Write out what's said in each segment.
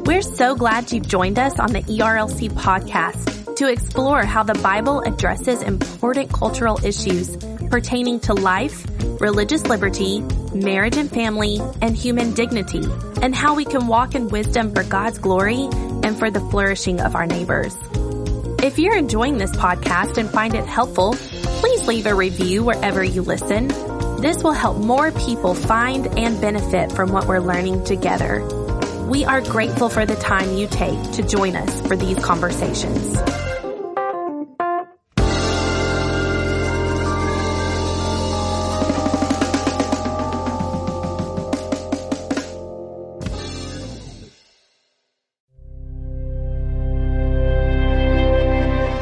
We're so glad you've joined us on the ERLC podcast to explore how the Bible addresses important cultural issues pertaining to life, religious liberty, marriage and family, and human dignity, and how we can walk in wisdom for God's glory and for the flourishing of our neighbors. If you're enjoying this podcast and find it helpful, please leave a review wherever you listen. This will help more people find and benefit from what we're learning together. We are grateful for the time you take to join us for these conversations.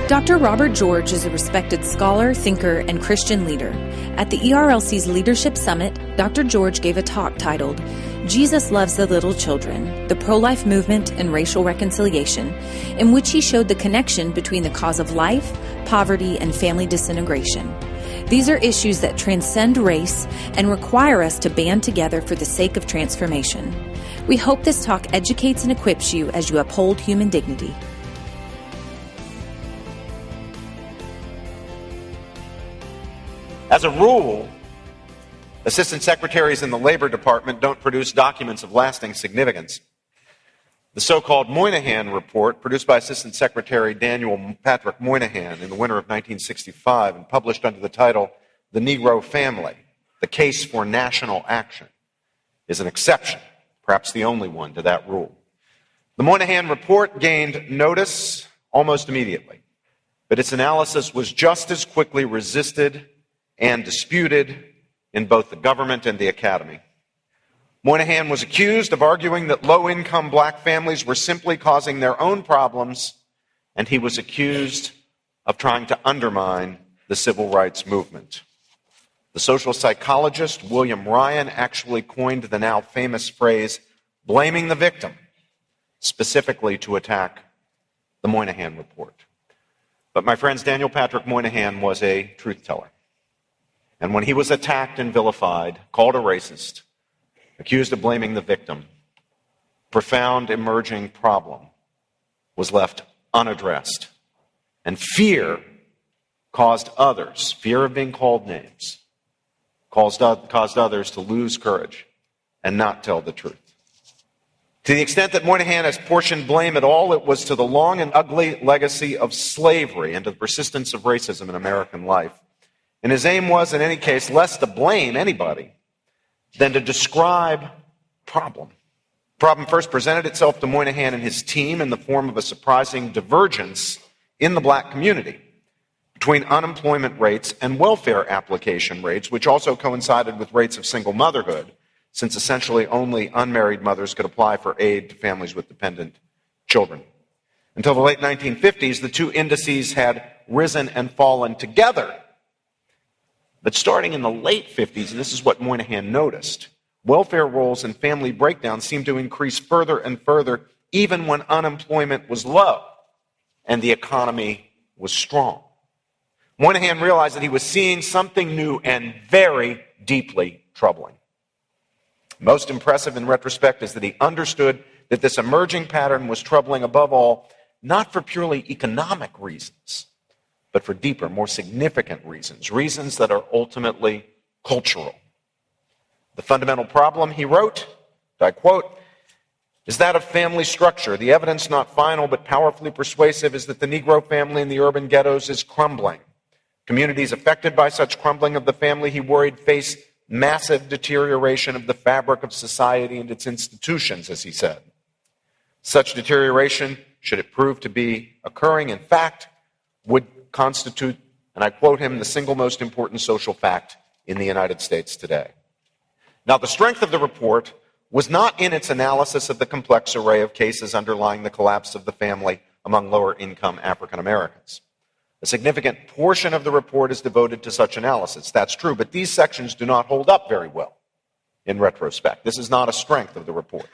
Dr. Robert George is a respected scholar, thinker, and Christian leader. At the ERLC's Leadership Summit, Dr. George gave a talk titled, Jesus Loves the Little Children, the Pro-Life Movement and Racial Reconciliation, in which he showed the connection between the cause of life, poverty, and family disintegration. These are issues that transcend race and require us to band together for the sake of transformation. We hope this talk educates and equips you as you uphold human dignity. As a rule, assistant secretaries in the Labor Department don't produce documents of lasting significance. The so-called Moynihan Report, produced by Assistant Secretary Daniel Patrick Moynihan in the winter of 1965 and published under the title, The Negro Family, The Case for National Action, is an exception, perhaps the only one to that rule. The Moynihan Report gained notice almost immediately, but its analysis was just as quickly resisted and disputed in both the government and the academy. Moynihan was accused of arguing that low-income black families were simply causing their own problems, and he was accused of trying to undermine the civil rights movement. The social psychologist William Ryan actually coined the now famous phrase, blaming the victim, specifically to attack the Moynihan Report. But my friends, Daniel Patrick Moynihan was a truth-teller. And when he was attacked and vilified, called a racist, accused of blaming the victim, profound emerging problem was left unaddressed. And fear caused others, fear of being called names, caused others to lose courage and not tell the truth. To the extent that Moynihan has portioned blame at all, it was to the long and ugly legacy of slavery and to the persistence of racism in American life. And his aim was, in any case, less to blame anybody than to describe problem. The problem first presented itself to Moynihan and his team in the form of a surprising divergence in the black community between unemployment rates and welfare application rates, which also coincided with rates of single motherhood, since essentially only unmarried mothers could apply for aid to families with dependent children. Until the late 1950s, the two indices had risen and fallen together. But starting in the late 50s, and this is what Moynihan noticed, welfare rolls and family breakdowns seemed to increase further and further, even when unemployment was low and the economy was strong. Moynihan realized that he was seeing something new and very deeply troubling. Most impressive in retrospect is that he understood that this emerging pattern was troubling above all, not for purely economic reasons, but for deeper, more significant reasons, reasons that are ultimately cultural. The fundamental problem, he wrote, I quote, is that of family structure. The evidence, not final but powerfully persuasive, is that the Negro family in the urban ghettos is crumbling. Communities affected by such crumbling of the family, he worried, face massive deterioration of the fabric of society and its institutions, as he said. Such deterioration, should it prove to be occurring, in fact, would constitute, and I quote him, the single most important social fact in the United States today. Now, the strength of the report was not in its analysis of the complex array of cases underlying the collapse of the family among lower-income African Americans. A significant portion of the report is devoted to such analysis. That's true, but these sections do not hold up very well in retrospect. This is not a strength of the report.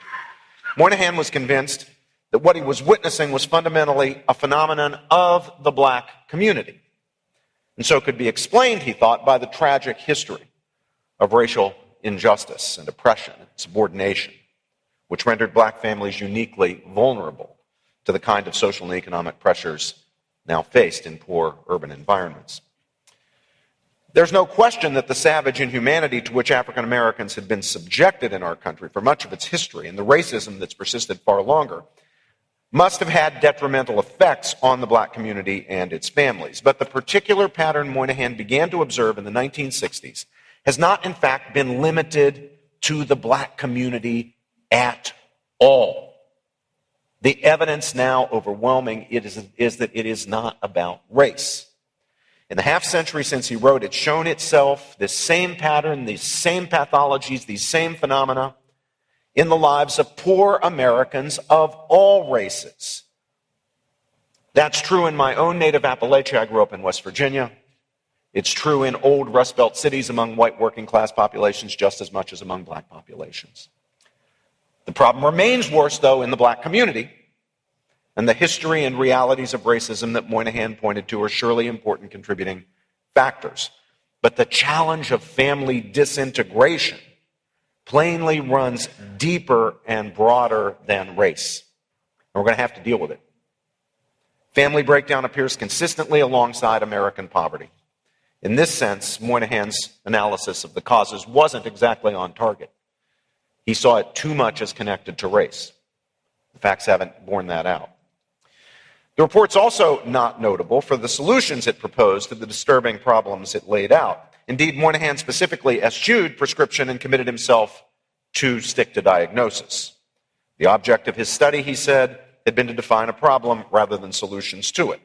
Moynihan was convinced that what he was witnessing was fundamentally a phenomenon of the black community. And so it could be explained, he thought, by the tragic history of racial injustice and oppression and subordination, which rendered black families uniquely vulnerable to the kind of social and economic pressures now faced in poor urban environments. There's no question that the savage inhumanity to which African Americans had been subjected in our country for much of its history, and the racism that's persisted far longer, must have had detrimental effects on the black community and its families. But the particular pattern Moynihan began to observe in the 1960s has not, in fact, been limited to the black community at all. The evidence now overwhelming is that it is not about race. In the half century since he wrote, it's shown itself, this same pattern, these same pathologies, these same phenomena, in the lives of poor Americans of all races. That's true in my own native Appalachia. I grew up in West Virginia. It's true in old Rust Belt cities among white working class populations just as much as among black populations. The problem remains worse, though, in the black community, and the history and realities of racism that Moynihan pointed to are surely important contributing factors. But the challenge of family disintegration plainly runs deeper and broader than race. And we're going to have to deal with it. Family breakdown appears consistently alongside American poverty. In this sense, Moynihan's analysis of the causes wasn't exactly on target. He saw it too much as connected to race. The facts haven't borne that out. The report's also not notable for the solutions it proposed to the disturbing problems it laid out. Indeed, Moynihan specifically eschewed prescription and committed himself to stick to diagnosis. The object of his study, he said, had been to define a problem rather than solutions to it.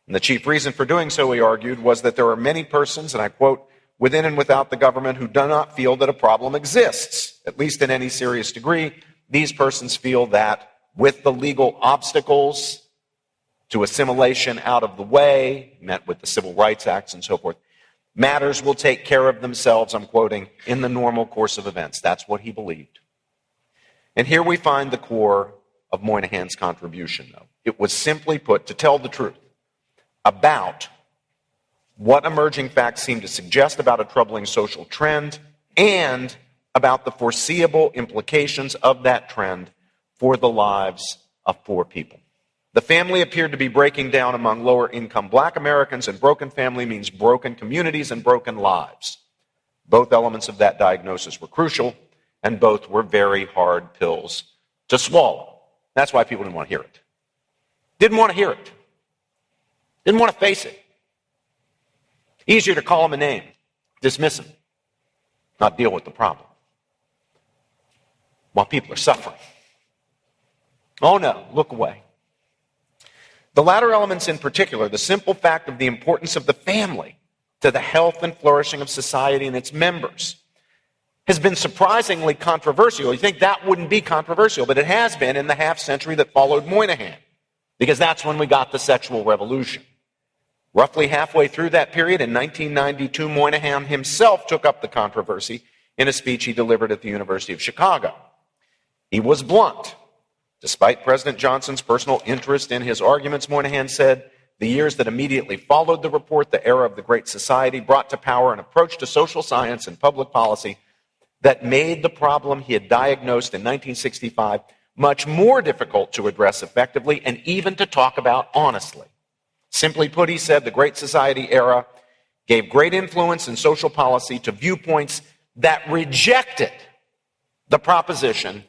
And the chief reason for doing so, he argued, was that there are many persons, and I quote, within and without the government who do not feel that a problem exists, at least in any serious degree. These persons feel that with the legal obstacles to assimilation out of the way, met with the Civil Rights Acts and so forth, matters will take care of themselves, I'm quoting, in the normal course of events. That's what he believed. And here we find the core of Moynihan's contribution, though. It was simply put to tell the truth about what emerging facts seem to suggest about a troubling social trend and about the foreseeable implications of that trend for the lives of poor people. The family appeared to be breaking down among lower income black Americans, and broken family means broken communities and broken lives. Both elements of that diagnosis were crucial, and both were very hard pills to swallow. That's why people didn't want to hear it. Didn't want to hear it. Didn't want to face it. Easier to call him a name, dismiss him, not deal with the problem, while people are suffering. Oh no, look away. The latter elements in particular, the simple fact of the importance of the family to the health and flourishing of society and its members, has been surprisingly controversial. You think that wouldn't be controversial, but it has been in the half century that followed Moynihan, because that's when we got the sexual revolution. Roughly halfway through that period, in 1992, Moynihan himself took up the controversy in a speech he delivered at the University of Chicago. He was blunt. Despite President Johnson's personal interest in his arguments, Moynihan said, the years that immediately followed the report, the era of the Great Society, brought to power an approach to social science and public policy that made the problem he had diagnosed in 1965 much more difficult to address effectively and even to talk about honestly. Simply put, he said, the Great Society era gave great influence in social policy to viewpoints that rejected the proposition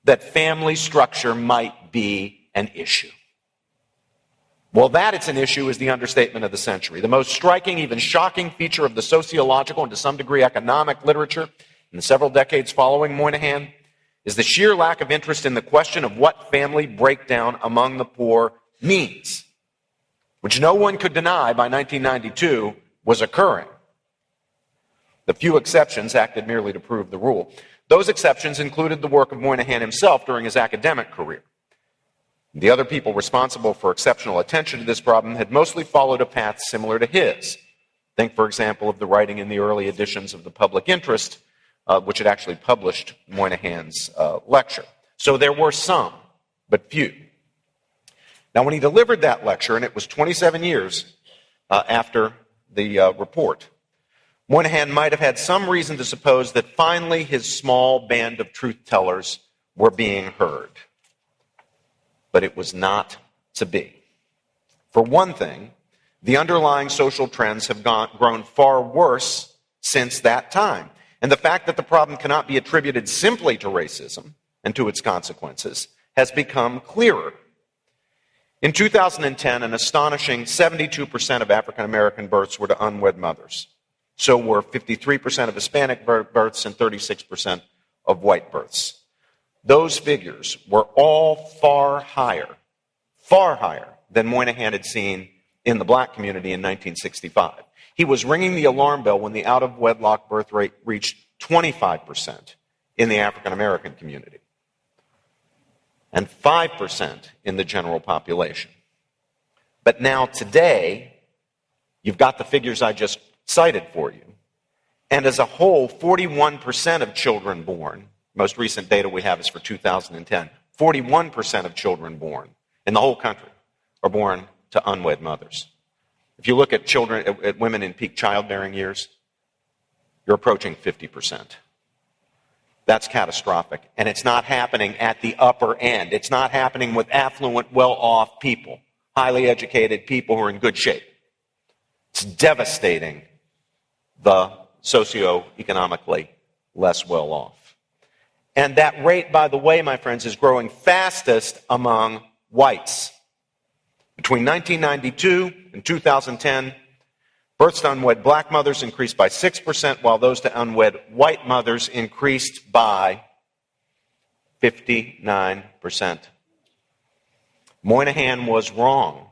that family structure might be an issue. Well, that it's an issue is the understatement of the century. The most striking, even shocking feature of the sociological and to some degree economic literature in the several decades following Moynihan is the sheer lack of interest in the question of what family breakdown among the poor means, which no one could deny by 1992 was occurring. The few exceptions acted merely to prove the rule. Those exceptions included the work of Moynihan himself during his academic career. The other people responsible for exceptional attention to this problem had mostly followed a path similar to his. Think, for example, of the writing in the early editions of the Public Interest, which had actually published Moynihan's lecture. So there were some, but few. Now, when he delivered that lecture, and it was 27 years after the report, Moynihan might have had some reason to suppose that finally his small band of truth-tellers were being heard. But it was not to be. For one thing, the underlying social trends have grown far worse since that time. And the fact that the problem cannot be attributed simply to racism and to its consequences has become clearer. In 2010, an astonishing 72% of African American births were to unwed mothers. So were 53% of Hispanic births and 36% of white births. Those figures were all far higher than Moynihan had seen in the black community in 1965. He was ringing the alarm bell when the out-of-wedlock birth rate reached 25% in the African American community and 5% in the general population. But now today, you've got the figures I just cited for you. And as a whole, 41% of children born, most recent data we have is for 2010, 41% of children born in the whole country are born to unwed mothers. If you look at children, at women in peak childbearing years, you're approaching 50%. That's catastrophic. And it's not happening at the upper end. It's not happening with affluent, well-off people, highly educated people who are in good shape. It's devastating the socioeconomically less well-off. And that rate, by the way, my friends, is growing fastest among whites. Between 1992 and 2010, births to unwed black mothers increased by 6%, while those to unwed white mothers increased by 59%. Moynihan was wrong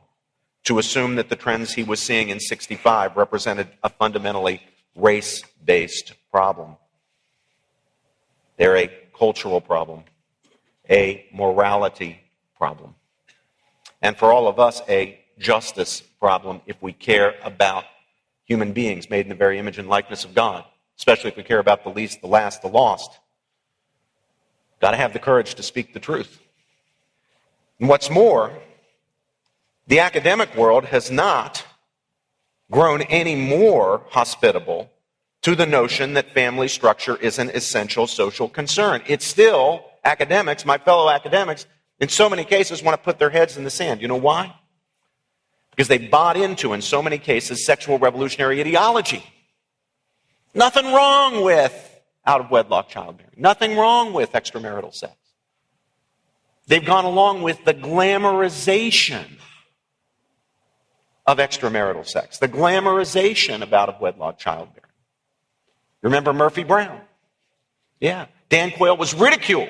to assume that the trends he was seeing in 65 represented a fundamentally race-based problem. They're a cultural problem, a morality problem, and for all of us, a justice problem if we care about human beings made in the very image and likeness of God, especially if we care about the least, the last, the lost. Got to have the courage to speak the truth. And what's more, the academic world has not grown any more hospitable to the notion that family structure is an essential social concern. It's still, academics, my fellow academics, in so many cases want to put their heads in the sand. You know why? Because they bought into, in so many cases, sexual revolutionary ideology. Nothing wrong with out-of-wedlock childbearing. Nothing wrong with extramarital sex. They've gone along with the glamorization of extramarital sex, the glamorization of out-of-wedlock childbearing. Remember Murphy Brown? Yeah. Dan Quayle was ridiculed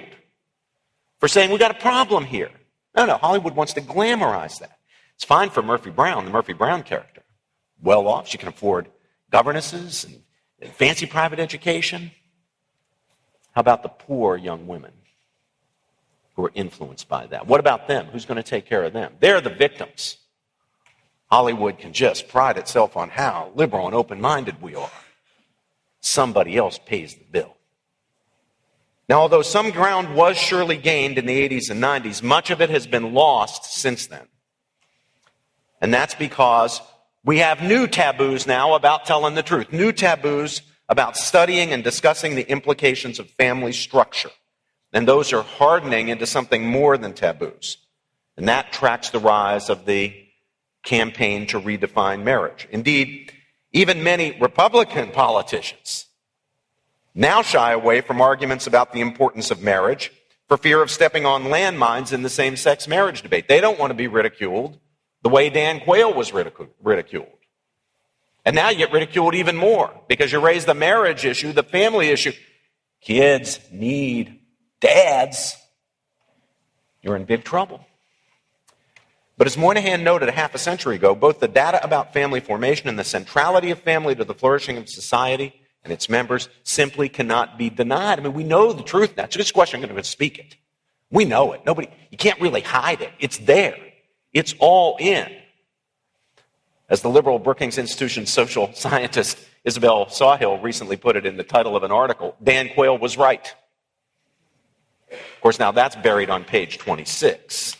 for saying, we got a problem here. No, Hollywood wants to glamorize that. It's fine for Murphy Brown, the Murphy Brown character. Well off, she can afford governesses and fancy private education. How about the poor young women who are influenced by that? What about them? Who's going to take care of them? They're the victims. Hollywood can just pride itself on how liberal and open-minded we are. Somebody else pays the bill. Now, although some ground was surely gained in the 80s and 90s, much of it has been lost since then. And that's because we have new taboos now about telling the truth, new taboos about studying and discussing the implications of family structure. And those are hardening into something more than taboos. And that tracks the rise of the campaign to redefine marriage. Indeed, even many Republican politicians now shy away from arguments about the importance of marriage for fear of stepping on landmines in the same-sex marriage debate. They don't want to be ridiculed the way Dan Quayle was ridiculed. And now you get ridiculed even more because you raise the marriage issue, the family issue. Kids need dads. You're in big trouble. But as Moynihan noted a half a century ago, both the data about family formation and the centrality of family to the flourishing of society and its members simply cannot be denied. I mean, we know the truth now. It's just a question of going to speak it. We know it. You can't really hide it. It's there. It's all in. As the liberal Brookings Institution social scientist Isabel Sawhill recently put it in the title of an article, Dan Quayle was right. Of course, now that's buried on page 26.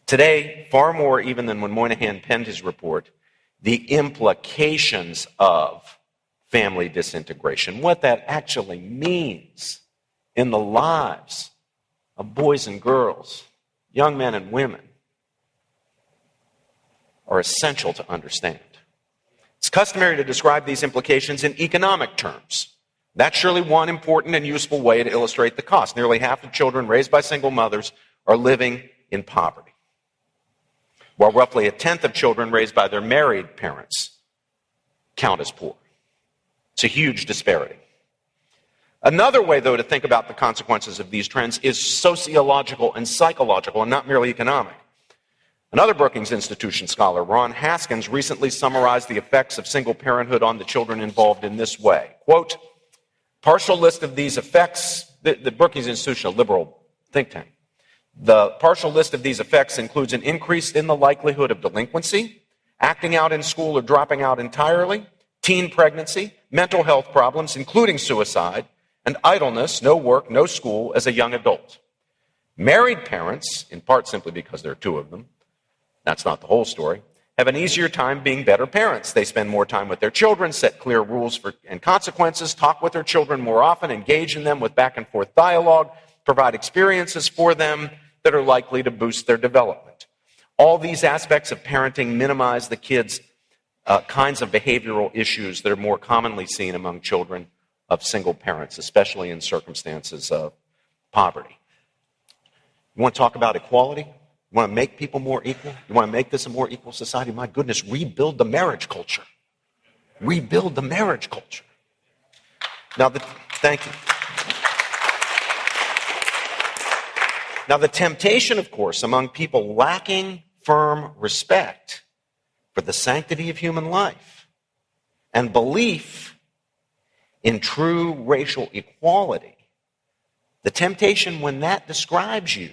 Today, far more even than when Moynihan penned his report, the implications of family disintegration, what that actually means in the lives of boys and girls, young men and women, are essential to understand. It's customary to describe these implications in economic terms. That's surely one important and useful way to illustrate the cost. Nearly half of children raised by single mothers are living in poverty, while roughly a tenth of children raised by their married parents count as poor. It's a huge disparity. Another way, though, to think about the consequences of these trends is sociological and psychological, and not merely economic. Another Brookings Institution scholar, Ron Haskins, recently summarized the effects of single parenthood on the children involved in this way. Quote, partial list of these effects, the Brookings Institution, a liberal think tank, the partial list of these effects includes an increase in the likelihood of delinquency, acting out in school or dropping out entirely, teen pregnancy, mental health problems, including suicide, and idleness, no work, no school as a young adult. Married parents, in part simply because there are two of them, that's not the whole story, have an easier time being better parents. They spend more time with their children, set clear rules and consequences, talk with their children more often, engage in them with back and forth dialogue, provide experiences for them that are likely to boost their development. All these aspects of parenting minimize the kids' kinds of behavioral issues that are more commonly seen among children of single parents, especially in circumstances of poverty. You want to talk about equality? You want to make people more equal? You want to make this a more equal society? My goodness, rebuild the marriage culture. Rebuild the marriage culture. Now, thank you. Now, the temptation, of course, among people lacking firm respect for the sanctity of human life and belief in true racial equality, the temptation when that describes you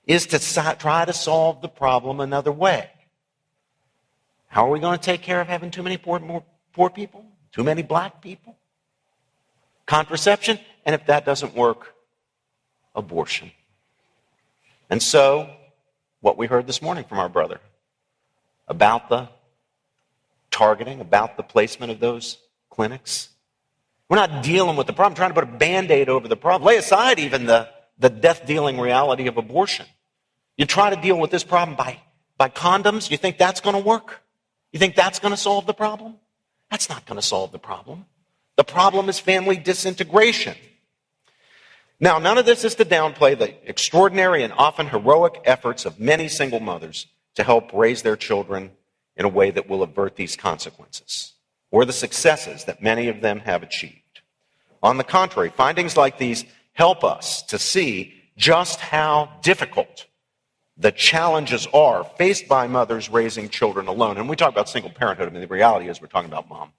is to try to solve the problem another way. How are we going to take care of having too many poor people? Too many black people? Contraception? And if that doesn't work, abortion. And so, what we heard this morning from our brother about the targeting, about the placement of those clinics. We're not dealing with the problem, trying to put a Band-Aid over the problem. Lay aside even the death-dealing reality of abortion. You try to deal with this problem by condoms, you think that's going to work? You think that's going to solve the problem? That's not going to solve the problem. The problem is family disintegration. Now, none of this is to downplay the extraordinary and often heroic efforts of many single mothers to help raise their children in a way that will avert these consequences, or the successes that many of them have achieved. On the contrary, findings like these help us to see just how difficult the challenges are faced by mothers raising children alone. And we talk about single parenthood, I mean, the reality is we're talking about mom.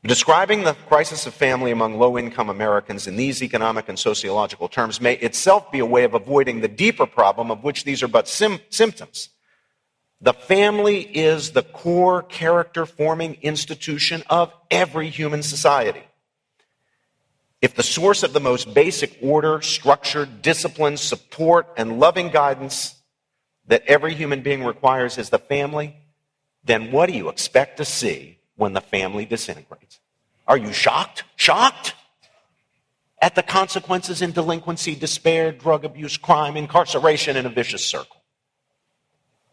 Describing the crisis of family among low-income Americans in these economic and sociological terms may itself be a way of avoiding the deeper problem of which these are but symptoms. The family is the core character-forming institution of every human society. If the source of the most basic order, structure, discipline, support, and loving guidance that every human being requires is the family, then what do you expect to see when the family disintegrates? Are you shocked? Shocked at the consequences in delinquency, despair, drug abuse, crime, incarceration, and a vicious circle?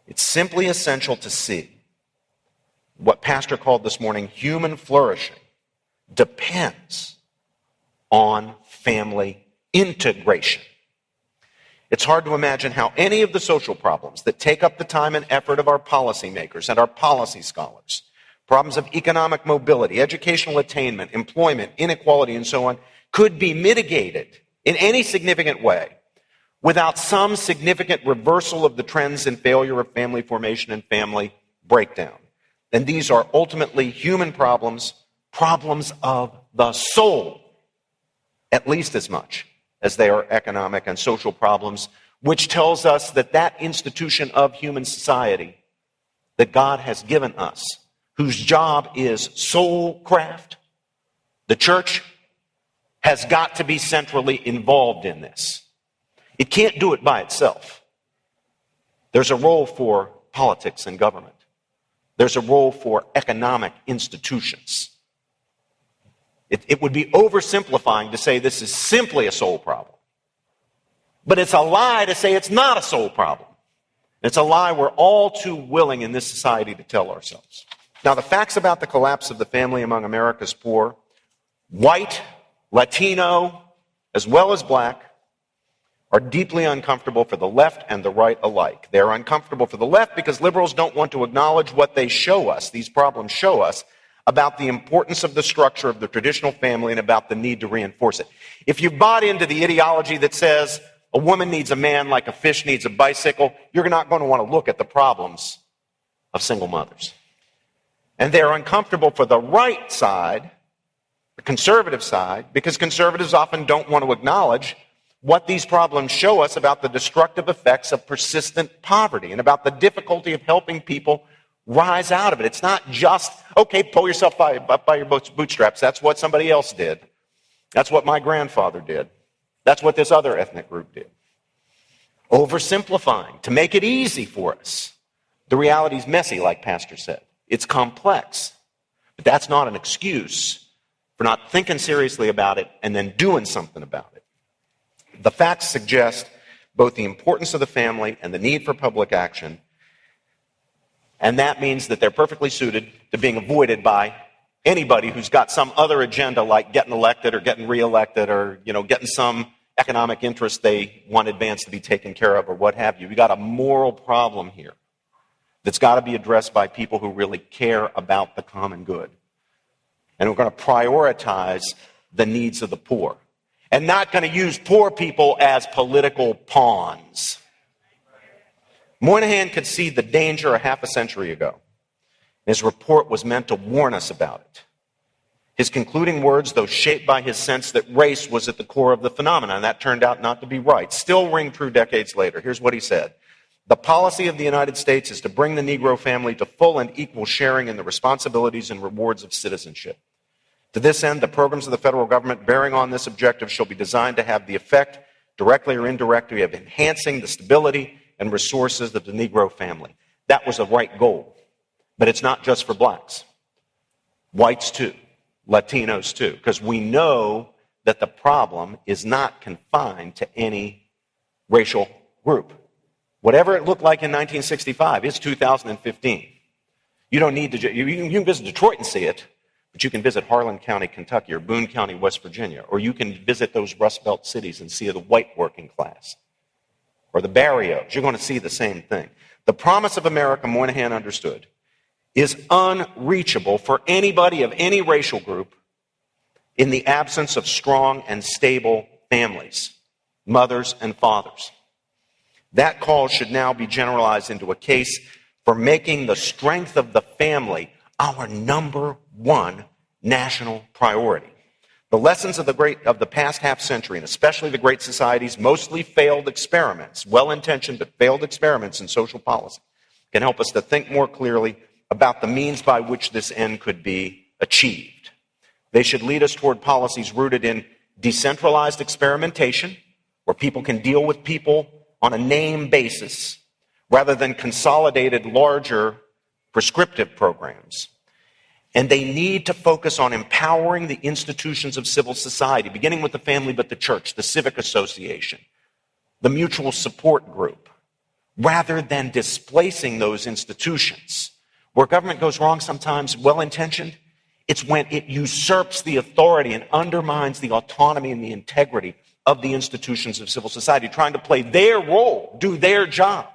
It's simply essential to see what Pastor called this morning human flourishing depends on family integration. It's hard to imagine how any of the social problems that take up the time and effort of our policymakers and our policy scholars, problems of economic mobility, educational attainment, employment, inequality, and so on, could be mitigated in any significant way without some significant reversal of the trends in failure of family formation and family breakdown. And these are ultimately human problems, problems of the soul, at least as much as they are economic and social problems, which tells us that that institution of human society that God has given us, whose job is soul craft, the church, has got to be centrally involved in this. It can't do it by itself. There's a role for politics and government. There's a role for economic institutions. It would be oversimplifying to say this is simply a soul problem. But it's a lie to say it's not a soul problem. It's a lie we're all too willing in this society to tell ourselves. Now, the facts about the collapse of the family among America's poor, white, Latino, as well as black, are deeply uncomfortable for the left and the right alike. They're uncomfortable for the left because liberals don't want to acknowledge what they show us, these problems show us, about the importance of the structure of the traditional family and about the need to reinforce it. If you bought into the ideology that says a woman needs a man like a fish needs a bicycle, you're not going to want to look at the problems of single mothers. And they're uncomfortable for the right side, the conservative side, because conservatives often don't want to acknowledge what these problems show us about the destructive effects of persistent poverty and about the difficulty of helping people rise out of it. It's not just, okay, pull yourself up by your bootstraps. That's what somebody else did. That's what my grandfather did. That's what this other ethnic group did. Oversimplifying to make it easy for us. The reality's messy, like Pastor said. It's complex. But that's not an excuse for not thinking seriously about it and then doing something about it. The facts suggest both the importance of the family and the need for public action, and that means that they're perfectly suited to being avoided by anybody who's got some other agenda like getting elected or getting reelected or, getting some economic interest they want advanced to be taken care of or what have you. We've got a moral problem here that's got to be addressed by people who really care about the common good. And we're going to prioritize the needs of the poor and not going to use poor people as political pawns. Moynihan could see the danger a half a century ago. His report was meant to warn us about it. His concluding words, though shaped by his sense that race was at the core of the phenomenon, that turned out not to be right, still ring true decades later. Here's what he said. The policy of the United States is to bring the Negro family to full and equal sharing in the responsibilities and rewards of citizenship. To this end, the programs of the federal government bearing on this objective shall be designed to have the effect, directly or indirectly, of enhancing the stability and resources of the Negro family. That was the right goal. But it's not just for blacks. Whites too. Latinos too. Because we know that the problem is not confined to any racial group. Whatever it looked like in 1965, it's 2015. You don't need to, you can visit Detroit and see it, but you can visit Harlan County, Kentucky, or Boone County, West Virginia, or you can visit those Rust Belt cities and see the white working class, or the barrios. You're going to see the same thing. The promise of America, Moynihan understood, is unreachable for anybody of any racial group in the absence of strong and stable families, mothers and fathers. That call should now be generalized into a case for making the strength of the family our number one national priority. The lessons of the past half century, and especially the Great Society's mostly failed experiments, well-intentioned but failed experiments in social policy, can help us to think more clearly about the means by which this end could be achieved. They should lead us toward policies rooted in decentralized experimentation, where people can deal with people on a name basis, rather than consolidated, larger prescriptive programs. And they need to focus on empowering the institutions of civil society, beginning with the family, but the church, the civic association, the mutual support group, rather than displacing those institutions. Where government goes wrong sometimes, well-intentioned, it's when it usurps the authority and undermines the autonomy and the integrity of the institutions of civil society, trying to play their role, do their job.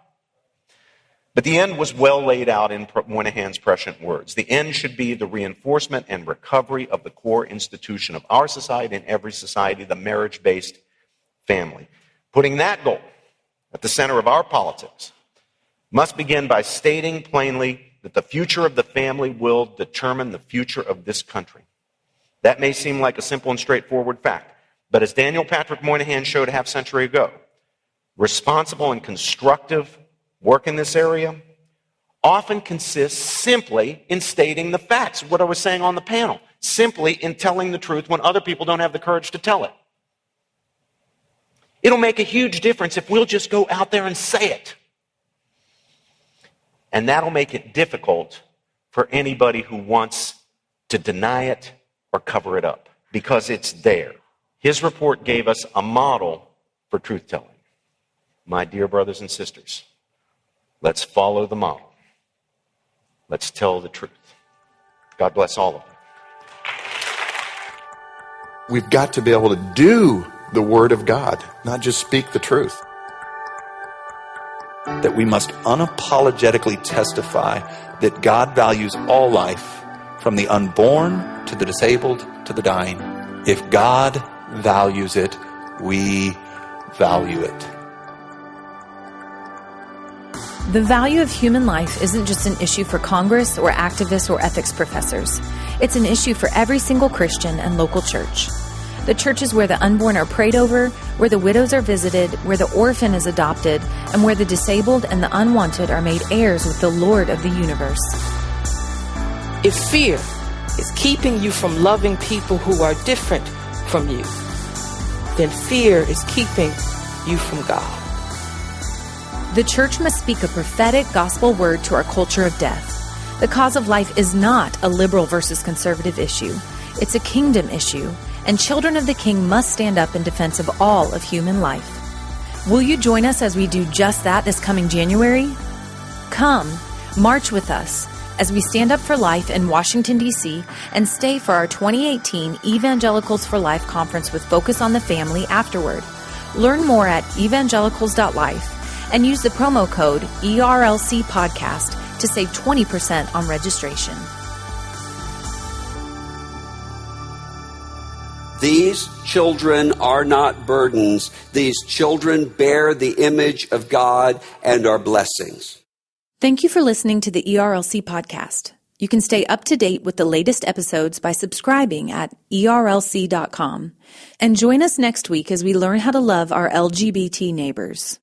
But the end was well laid out in Moynihan's prescient words. The end should be the reinforcement and recovery of the core institution of our society and every society, the marriage-based family. Putting that goal at the center of our politics must begin by stating plainly that the future of the family will determine the future of this country. That may seem like a simple and straightforward fact, but as Daniel Patrick Moynihan showed a half century ago, responsible and constructive work in this area often consists simply in stating the facts, what I was saying on the panel, simply in telling the truth when other people don't have the courage to tell it. It'll make a huge difference if we'll just go out there and say it. And that'll make it difficult for anybody who wants to deny it or cover it up, because it's there. His report gave us a model for truth-telling. My dear brothers and sisters, let's follow the model. Let's tell the truth. God bless all of you. We've got to be able to do the Word of God, not just speak the truth. That we must unapologetically testify that God values all life, from the unborn to the disabled to the dying. If God values it, we value it. The value of human life isn't just an issue for Congress or activists or ethics professors. It's an issue for every single Christian and local church. The church is where the unborn are prayed over, where the widows are visited, where the orphan is adopted, and where the disabled and the unwanted are made heirs with the Lord of the universe. If fear is keeping you from loving people who are different from you, then fear is keeping you from God. The church must speak a prophetic gospel word to our culture of death. The cause of life is not a liberal versus conservative issue. It's a kingdom issue, and children of the King must stand up in defense of all of human life. Will you join us as we do just that this coming January? Come, march with us as we stand up for life in Washington, D.C., and stay for our 2018 Evangelicals for Life conference with focus on the family afterward. Learn more at evangelicals.life and use the promo code ERLC podcast to save 20% on registration. These children are not burdens. These children bear the image of God and are blessings. Thank you for listening to the ERLC podcast. You can stay up to date with the latest episodes by subscribing at ERLC.com. And join us next week as we learn how to love our LGBT neighbors.